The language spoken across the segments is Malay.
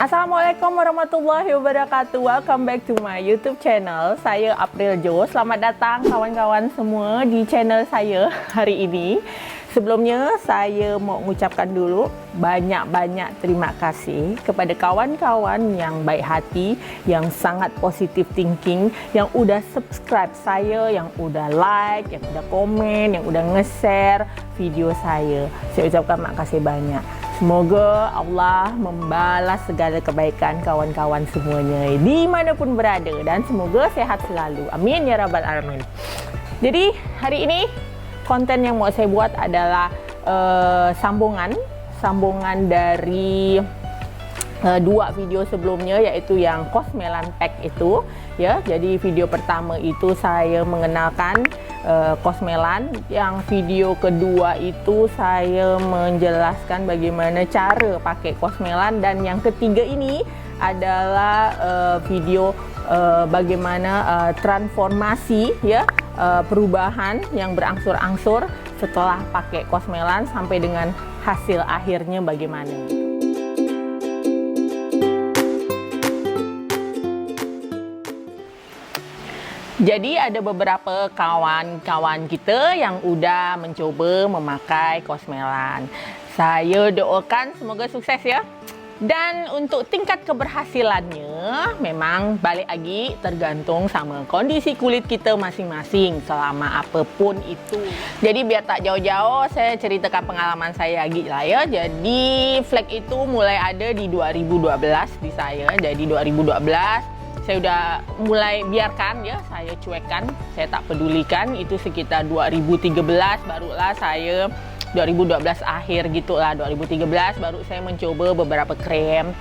Assalamualaikum warahmatullahi wabarakatuh. Welcome back to my YouTube channel. Saya April Jo. Selamat datang kawan-kawan semua di channel saya hari ini. Sebelumnya saya mau mengucapkan dulu banyak-banyak terima kasih kepada kawan-kawan yang baik hati, yang sangat positive thinking, yang udah subscribe saya, yang udah like, yang udah komen, yang udah nge-share video saya. Saya ucapkan makasih banyak. Semoga Allah membalas segala kebaikan kawan-kawan semuanya dimanapun berada, dan semoga sehat selalu. Amin ya rabbal alamin. Jadi hari ini konten yang mau saya buat adalah sambungan dari dua video sebelumnya, yaitu yang Cosmelan Pack itu ya. Jadi video pertama itu saya mengenalkan Cosmelan, yang video kedua itu saya menjelaskan bagaimana cara pakai Cosmelan, dan yang ketiga ini adalah video bagaimana transformasi ya, perubahan yang berangsur-angsur setelah pakai Cosmelan sampai dengan hasil akhirnya bagaimana. Jadi ada beberapa kawan-kawan kita yang udah mencoba memakai Cosmelan. Saya doakan semoga sukses ya. Dan untuk tingkat keberhasilannya memang balik lagi tergantung sama kondisi kulit kita masing-masing selama apapun itu. Jadi biar tak jauh-jauh, saya ceritakan pengalaman saya lagi lah ya. Jadi flek itu mulai ada di 2012 di saya. Jadi 2012 saya udah mulai biarkan ya, saya cuekkan, saya tak pedulikan. Itu sekitar 2013 barulah saya 2012 akhir gitulah, 2013 baru saya mencoba beberapa krem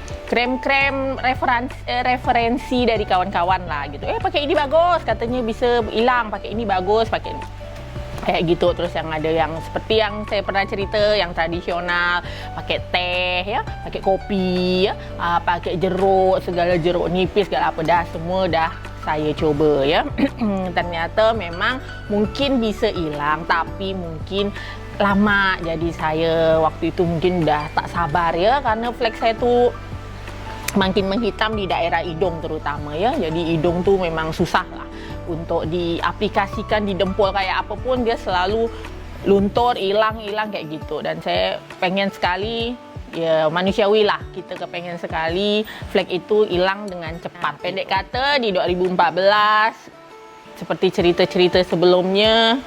referensi dari kawan-kawan lah gitu. Pakai ini bagus, katanya bisa hilang, pakai ini bagus, pakai ini. Kayak gitu. Terus yang ada yang seperti yang saya pernah cerita, yang tradisional, pakai teh ya, pakai kopi ya, pakai jeruk, segala jeruk nipis, segala apa dah, semua dah saya coba ya. Ternyata memang mungkin bisa hilang, tapi mungkin lama. Jadi saya waktu itu mungkin udah tak sabar ya, karena flek saya tuh makin menghitam di daerah hidung terutama ya. Jadi hidung tuh memang susah lah untuk diaplikasikan di dempul, kayak apapun dia selalu luntur, hilang kayak gitu. Dan saya pengen sekali, ya manusiawi lah, kita kepengen sekali flek itu hilang dengan cepat. Pendek kata, di 2014 seperti cerita-cerita sebelumnya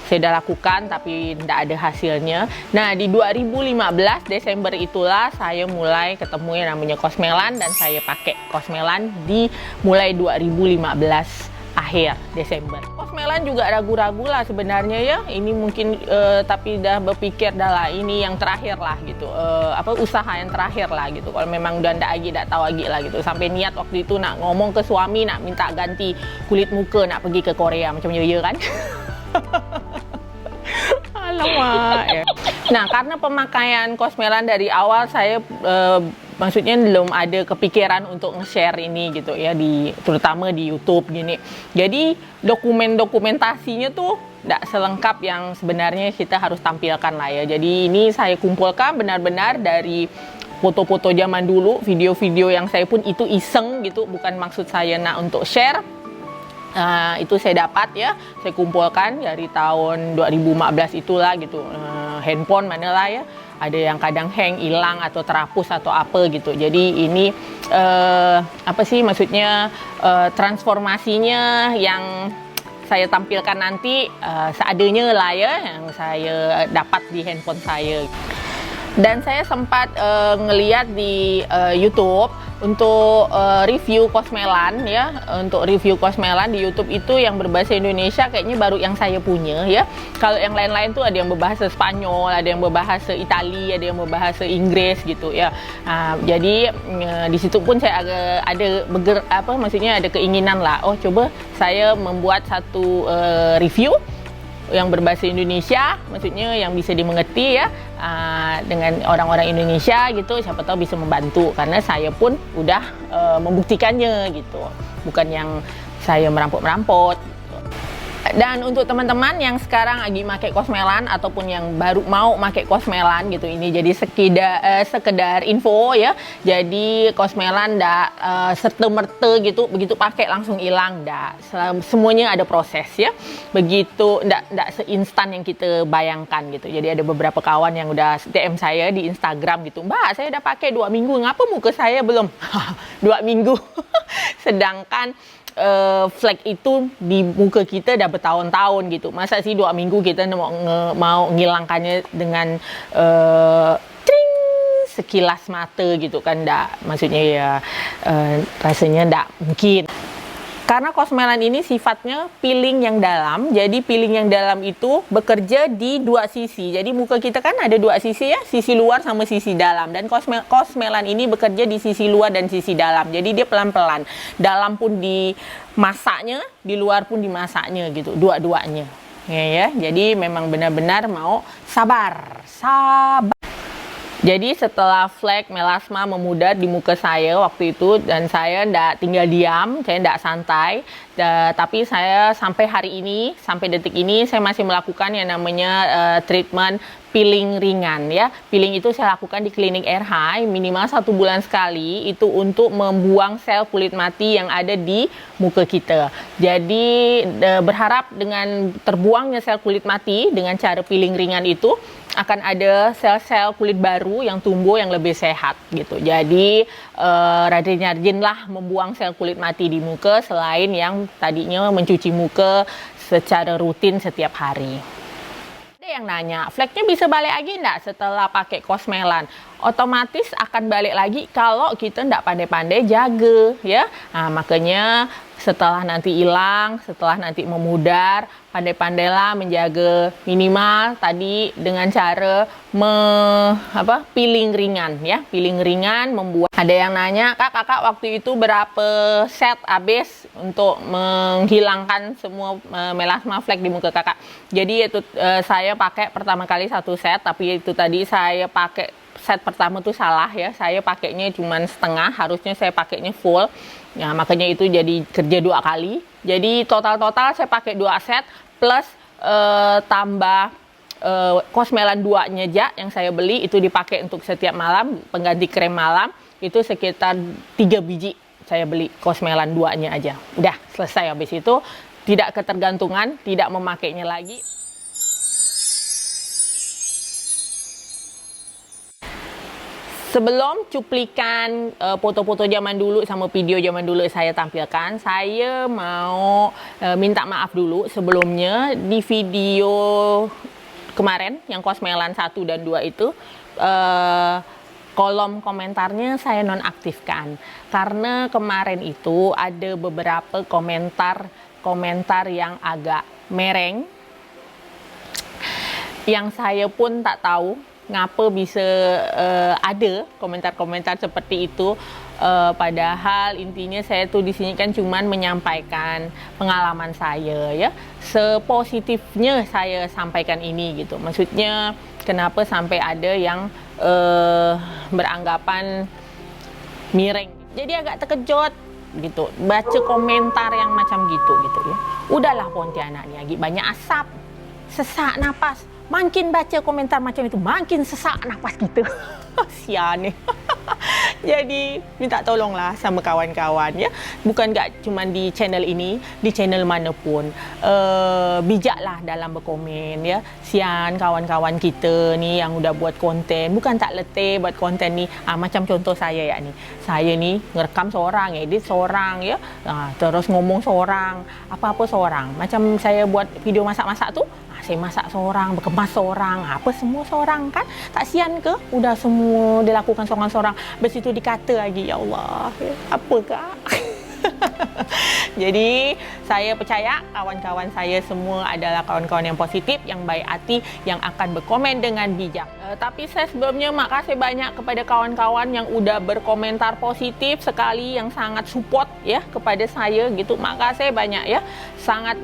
saya dah lakukan tapi tidak ada hasilnya. Nah, di 2015 Desember itulah saya mulai ketemu yang namanya Cosmelan, dan saya pakai Cosmelan di mulai 2015 akhir Desember. Cosmelan juga ragu-ragu lah sebenarnya ya. Ini mungkin tapi dah berpikir dah lah, ini yang terakhir lah gitu. Usaha yang terakhir lah gitu. Kalau memang udah ndak lagi, tak tahu lagi lah gitu. Sampai niat waktu itu nak ngomong ke suami, nak minta ganti kulit muka, nak pergi ke Korea macam ya kan. Alamak ya. Nah, karena pemakaian Cosmelan dari awal saya maksudnya belum ada kepikiran untuk nge-share ini gitu ya, terutama di YouTube gini. Jadi dokumentasinya tuh tidak selengkap yang sebenarnya kita harus tampilkan lah ya. Jadi ini saya kumpulkan benar-benar dari foto-foto zaman dulu, video-video yang saya pun itu iseng gitu, bukan maksud saya nak untuk share. Itu saya dapat ya, saya kumpulkan dari tahun 2015 itulah gitu. Handphone manalah ya, ada yang kadang hang, hilang atau terhapus atau apa gitu. Jadi ini maksudnya transformasinya yang saya tampilkan nanti seadanya lah ya, yang saya dapat di handphone saya. Dan saya sempat ngeliat di YouTube untuk review Cosmelan ya. Untuk review Cosmelan di YouTube itu yang berbahasa Indonesia kayaknya baru yang saya punya ya. Kalau yang lain-lain tuh ada yang berbahasa Spanyol, ada yang berbahasa Itali, ada yang berbahasa Inggris gitu ya. Jadi di situ pun saya ada ada keinginan lah. Coba saya membuat satu review yang berbahasa Indonesia, maksudnya yang bisa dimengerti ya, dengan orang-orang Indonesia gitu, siapa tahu bisa membantu, karena saya pun udah membuktikannya gitu, bukan yang saya merampok-merampok. Dan untuk teman-teman yang sekarang lagi pakai Cosmelan ataupun yang baru mau pakai Cosmelan gitu, ini jadi sekedar info ya. Jadi Cosmelan ndak serta-merta gitu begitu pakai langsung hilang, ndak. Semuanya ada proses ya. Begitu ndak seinstan yang kita bayangkan gitu. Jadi ada beberapa kawan yang udah DM saya di Instagram gitu. Mbak, saya udah pakai 2 minggu, ngapa muka saya belum? 2 minggu. Sedangkan flek itu di muka kita dah bertahun-tahun gitu. Masa sih 2 minggu kita mau ngilangkannya dengan tring sekilas mata gitu kan, dak. Maksudnya ya rasanya dak mungkin. Karena Cosmelan ini sifatnya peeling yang dalam, jadi peeling yang dalam itu bekerja di 2 sisi. Jadi muka kita kan ada 2 sisi ya, sisi luar sama sisi dalam. Dan Cosmelan ini bekerja di sisi luar dan sisi dalam. Jadi dia pelan-pelan. Dalam pun dimasaknya, di luar pun dimasaknya gitu, dua-duanya. Ya. Jadi memang benar-benar mau sabar. Jadi setelah flek melasma memudar di muka saya waktu itu, dan saya ndak tinggal diam, saya ndak santai, tapi saya sampai hari ini, sampai detik ini saya masih melakukan yang namanya treatment peeling ringan ya. Peeling itu saya lakukan di klinik Air High minimal 1 bulan sekali, itu untuk membuang sel kulit mati yang ada di muka kita. Jadi berharap dengan terbuangnya sel kulit mati dengan cara peeling ringan itu akan ada sel-sel kulit baru yang tumbuh yang lebih sehat gitu. Jadi rajin-rajin lah membuang sel kulit mati di muka selain yang tadinya mencuci muka secara rutin setiap hari. Ada yang nanya, fleknya bisa balik lagi enggak setelah pakai Cosmelan? Otomatis akan balik lagi kalau kita enggak pandai-pandai jaga ya. Nah, makanya setelah nanti hilang, setelah nanti memudar, pandai-pandailah menjaga minimal tadi dengan cara peeling ringan ya. Peeling ringan membuat. Ada yang nanya, kakak waktu itu berapa set habis untuk menghilangkan semua melasma flek di muka kakak? Jadi itu saya pakai pertama kali 1 set, tapi itu tadi saya pakai set pertama tuh salah ya. Saya pakainya cuma setengah, harusnya saya pakainya full. Nah, makanya itu jadi kerja 2 kali. Jadi total saya pakai 2 set plus tambah Cosmelan 2-nya aja yang saya beli, itu dipakai untuk setiap malam, pengganti krem malam, itu sekitar 3 biji saya beli Cosmelan 2-nya aja. Udah selesai, habis itu tidak ketergantungan, tidak memakainya lagi. Sebelum cuplikan foto-foto zaman dulu sama video zaman dulu saya tampilkan, saya mau minta maaf dulu sebelumnya. Di video kemarin yang Cosmelan 1 dan 2 itu kolom komentarnya saya nonaktifkan karena kemarin itu ada beberapa komentar yang agak mereng, yang saya pun tak tahu ngapa bisa ada komentar-komentar seperti itu. Padahal intinya saya tuh di sini kan cuman menyampaikan pengalaman saya ya, sepositifnya saya sampaikan ini gitu. Maksudnya kenapa sampai ada yang beranggapan miring. Jadi agak terkejut gitu baca komentar yang macam gitu ya. Udahlah Pontianak ni lagi banyak asap, sesak napas. Makin baca komentar macam itu, makin sesak nafas kita. Sian ni. Jadi minta tolonglah sama kawan-kawan ya. Bukan gak cuma di channel ini, di channel manapun. Bijaklah dalam berkomen ya. Sian kawan-kawan kita ni yang udah buat konten. Bukan tak letih buat konten ni. Macam contoh saya ya ni. Saya ni ngerekam seorang, edit seorang ya. Terus ngomong seorang, apa-apa seorang. Macam saya buat video masak-masak tu, saya masak seorang, berkemas seorang, apa semua seorang kan? Tak sian ke? Udah semua dilakukan seorang-seorang. Habis itu dikata lagi, ya Allah, apa kak? Jadi saya percaya kawan-kawan saya semua adalah kawan-kawan yang positif, yang baik hati, yang akan berkomen dengan bijak. Tapi saya sebelumnya makasih banyak kepada kawan-kawan yang udah berkomentar positif sekali, yang sangat support ya kepada saya gitu. Makasih banyak ya, sangat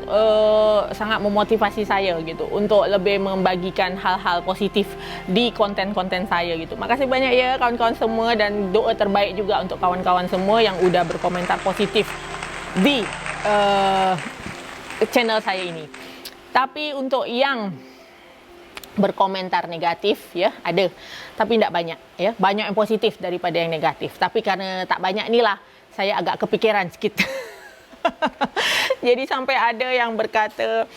memotivasi saya gitu untuk lebih membagikan hal-hal positif di konten-konten saya gitu. Makasih banyak ya kawan-kawan semua, dan doa terbaik juga untuk kawan-kawan semua yang udah berkomentar positif di channel saya ini. Tapi untuk yang berkomentar negatif ya ada, tapi tidak banyak ya. Banyak yang positif daripada yang negatif. Tapi karena tak banyak inilah saya agak kepikiran sikit. Jadi sampai ada yang berkata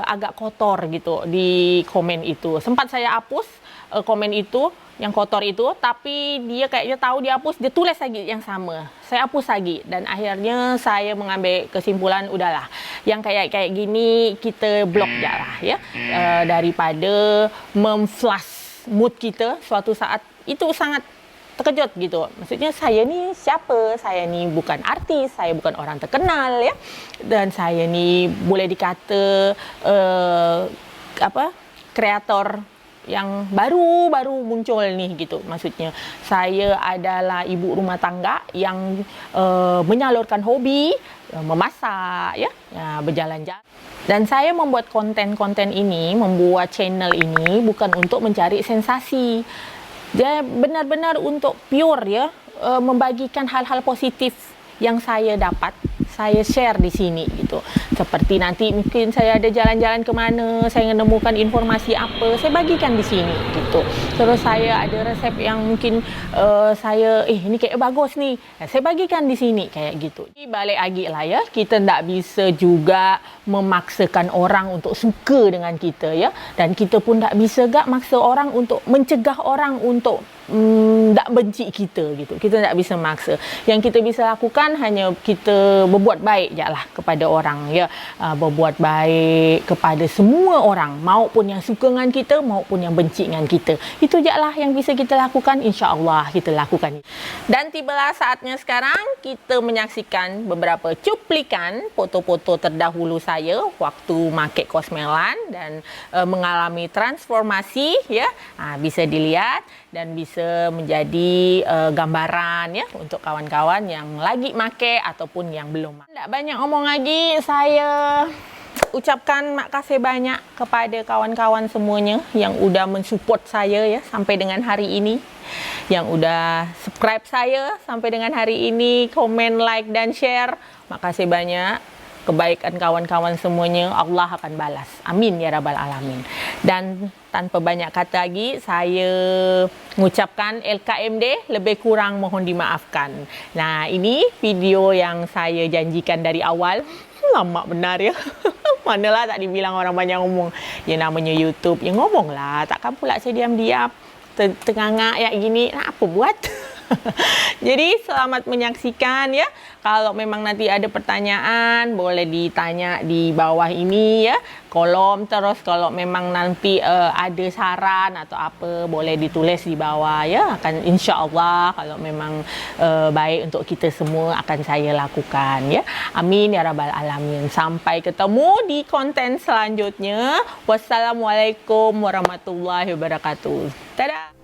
agak kotor gitu di komen itu. Sempat saya hapus komen itu yang kotor itu, tapi dia kayaknya tahu dia hapus, dia tulis lagi yang sama. Saya hapus lagi dan akhirnya saya mengambil kesimpulan udahlah, yang kayak gini kita blok je lah ya, daripada memflash mood kita suatu saat. Itu sangat terkejut gitu. Maksudnya saya ni siapa? Saya ni bukan artis, saya bukan orang terkenal ya. Dan saya ni boleh dikata kreator yang baru muncul ni gitu. Maksudnya saya adalah ibu rumah tangga yang menyalurkan hobi memasak ya, berjalan-jalan. Dan saya membuat konten-konten ini, membuat channel ini bukan untuk mencari sensasi. Dia benar-benar untuk pure ya, membagikan hal-hal positif yang saya dapat, saya share di sini gitu. Seperti nanti mungkin saya ada jalan-jalan ke mana, saya menemukan informasi apa, saya bagikan di sini gitu. Terus saya ada resep yang mungkin saya ini kayak bagus nih, saya bagikan di sini kayak gitu. Balik lagi lah ya, kita tak bisa juga memaksakan orang untuk suka dengan kita ya, dan kita pun tak bisa gak maksa orang untuk mencegah orang untuk tak benci kita gitu. Kita tak bisa maksa. Yang kita bisa lakukan hanya kita berbuat baik je lah kepada orang ya, berbuat baik kepada semua orang, maupun yang suka dengan kita maupun yang benci dengan kita. Itu je lah yang bisa kita lakukan. InsyaAllah kita lakukan. Dan tibalah saatnya sekarang kita menyaksikan beberapa cuplikan foto-foto terdahulu saya waktu market Kosmelan dan mengalami transformasi ya. Bisa dilihat dan bisa menjadi gambaran ya untuk kawan-kawan yang lagi make ataupun yang belum. Tak banyak omong lagi, saya ucapkan makasih banyak kepada kawan-kawan semuanya yang udah mensupport saya ya sampai dengan hari ini, yang udah subscribe saya sampai dengan hari ini, komen, like dan share. Makasih banyak. Kebaikan kawan-kawan semuanya Allah akan balas. Amin ya rabbal alamin. Dan tanpa banyak kata lagi, saya mengucapkan LKMD, lebih kurang mohon dimaafkan. Nah, ini video yang saya janjikan dari awal. Lama benar ya. Manalah tak dibilang orang banyak ngomong. Ya namanya YouTube, ya ngomong lah. Takkan pula saya diam-diam tengah-ngak ya gini. Nah, apa buat? Jadi selamat menyaksikan ya. Kalau memang nanti ada pertanyaan boleh ditanya di bawah ini ya, kolom. Terus kalau memang nanti ada saran atau apa boleh ditulis di bawah ya. Akan insya-Allah kalau memang baik untuk kita semua akan saya lakukan ya. Amin ya rabbal alamin. Sampai ketemu di konten selanjutnya. Wassalamualaikum warahmatullahi wabarakatuh. Dadah.